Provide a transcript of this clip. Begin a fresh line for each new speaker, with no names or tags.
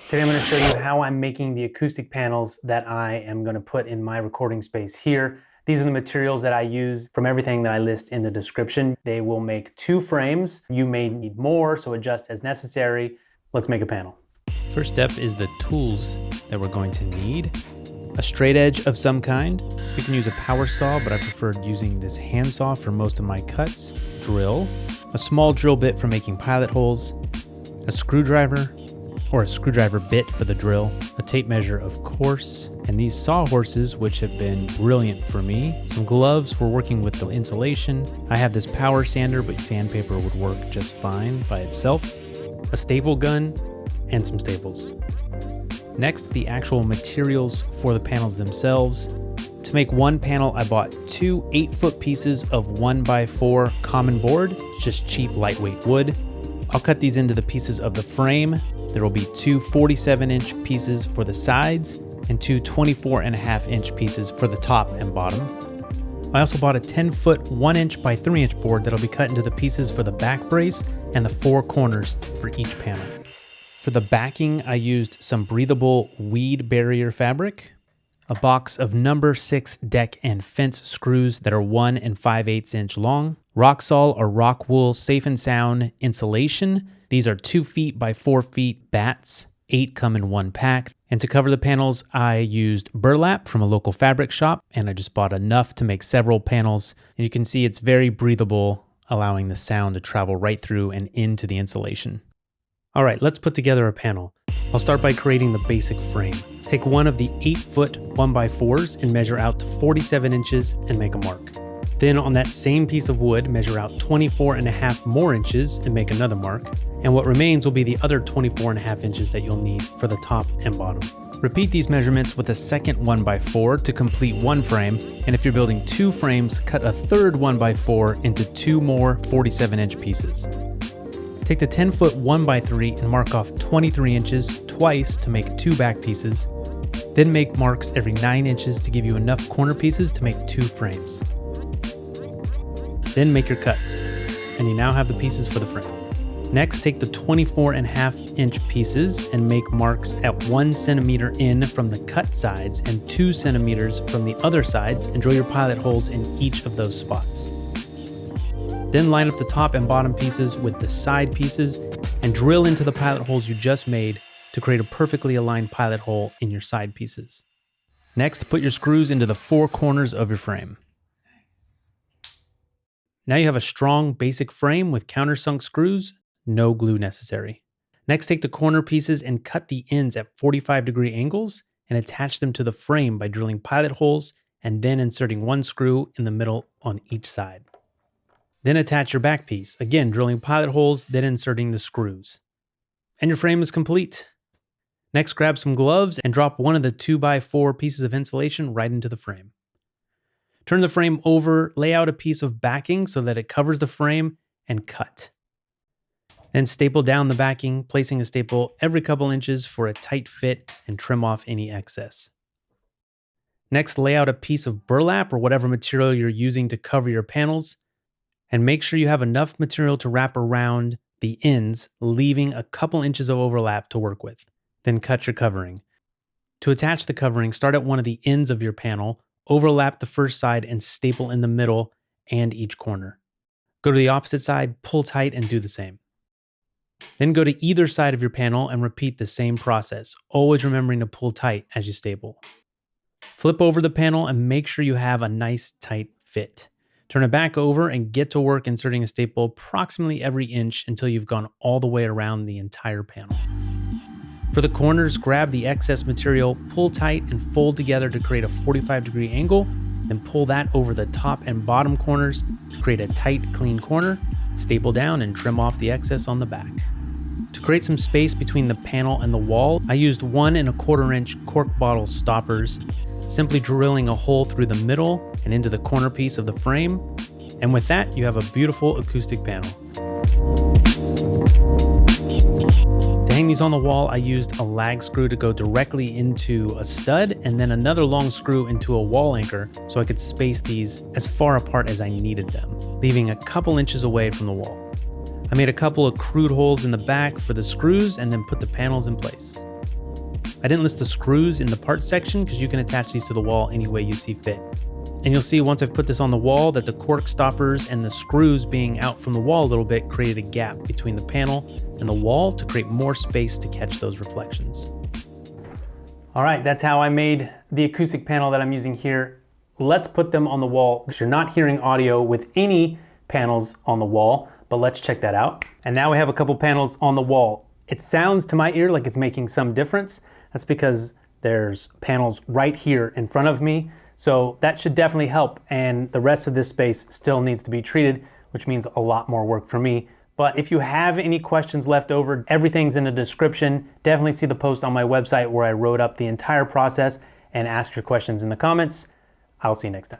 Today I'm going to show you how I'm making the acoustic panels that I am going to put in my recording space here. These are the materials that I use from everything that I list in the description. They will make 2 frames. You may need more, so adjust as necessary. Let's make a panel.
First step is the tools that we're going to need. A straight edge of some kind. You can use a power saw, but I preferred using this handsaw for most of my cuts. Drill, a small drill bit for making pilot holes, a screwdriver, or a screwdriver bit for the drill, a tape measure of course, and these sawhorses, which have been brilliant for me, some gloves for working with the insulation. I have this power sander, but sandpaper would work just fine by itself, a staple gun, and some staples. Next, the actual materials for the panels themselves. To make one panel, I bought 2 8-foot pieces of 1x4 common board, just cheap lightweight wood. I'll cut these into the pieces of the frame. There will be 2 47-inch pieces for the sides and 2 24.5-inch pieces for the top and bottom. I also bought a 10-foot 1-inch by 3-inch board that'll be cut into the pieces for the back brace and the 4 corners for each panel. For the backing, I used some breathable weed barrier fabric, a box of number 6 deck and fence screws that are 1 5/8 inch long, Roxol or rock wool safe and sound insulation. These are 2 feet by 4 feet bats, 8 come in 1 pack. And to cover the panels, I used burlap from a local fabric shop, and I just bought enough to make several panels. And you can see it's very breathable, allowing the sound to travel right through and into the insulation. All right, let's put together a panel. I'll start by creating the basic frame. Take one of the 8-foot 1x4s and measure out to 47 inches and make a mark. Then on that same piece of wood, measure out 24.5 more inches and make another mark. And what remains will be the other 24.5 inches that you'll need for the top and bottom. Repeat these measurements with a second 1x4 to complete 1 frame. And if you're building 2 frames, cut a third 1x4 into 2 more 47-inch pieces. Take the 10-foot 1x3 and mark off 23 inches twice to make 2 back pieces. Then make marks every 9 inches to give you enough corner pieces to make 2 frames. Then make your cuts, and you now have the pieces for the frame. Next, take the 24.5-inch pieces and make marks at 1 centimeter in from the cut sides and 2 centimeters from the other sides, and drill your pilot holes in each of those spots. Then line up the top and bottom pieces with the side pieces and drill into the pilot holes you just made to create a perfectly aligned pilot hole in your side pieces. Next, put your screws into the 4 corners of your frame. Now you have a strong basic frame with countersunk screws, no glue necessary. Next, take the corner pieces and cut the ends at 45-degree angles and attach them to the frame by drilling pilot holes and then inserting 1 screw in the middle on each side. Then attach your back piece, again drilling pilot holes, then inserting the screws. And your frame is complete. Next, grab some gloves and drop one of the 2x4 pieces of insulation right into the frame. Turn the frame over, lay out a piece of backing so that it covers the frame, and cut. Then staple down the backing, placing a staple every couple inches for a tight fit and trim off any excess. Next, lay out a piece of burlap or whatever material you're using to cover your panels, and make sure you have enough material to wrap around the ends, leaving a couple inches of overlap to work with. Then cut your covering. To attach the covering, start at one of the ends of your panel, overlap the first side, and staple in the middle and each corner. Go to the opposite side, pull tight, and do the same. Then go to either side of your panel and repeat the same process, always remembering to pull tight as you staple. Flip over the panel and make sure you have a nice tight fit. Turn it back over and get to work inserting a staple approximately every inch until you've gone all the way around the entire panel. For the corners, grab the excess material, pull tight, and fold together to create a 45-degree angle, then pull that over the top and bottom corners to create a tight, clean corner, staple down, and trim off the excess on the back. To create some space between the panel and the wall, I used 1 1/4-inch cork bottle stoppers, simply drilling a hole through the middle and into the corner piece of the frame. And with that, you have a beautiful acoustic panel. To hang these on the wall, I used a lag screw to go directly into a stud and then another long screw into a wall anchor so I could space these as far apart as I needed them, leaving a couple inches away from the wall. I made a couple of crude holes in the back for the screws and then put the panels in place. I didn't list the screws in the parts section because you can attach these to the wall any way you see fit. And you'll see once I've put this on the wall that the cork stoppers and the screws being out from the wall a little bit created a gap between the panel and the wall to create more space to catch those reflections.
All right, that's how I made the acoustic panel that I'm using here. Let's put them on the wall because you're not hearing audio with any panels on the wall, but let's check that out. And now we have a couple panels on the wall. It sounds to my ear like it's making some difference. That's because there's panels right here in front of me. So that should definitely help. And the rest of this space still needs to be treated, which means a lot more work for me. But if you have any questions left over, everything's in the description. Definitely see the post on my website where I wrote up the entire process, and ask your questions in the comments. I'll see you next time.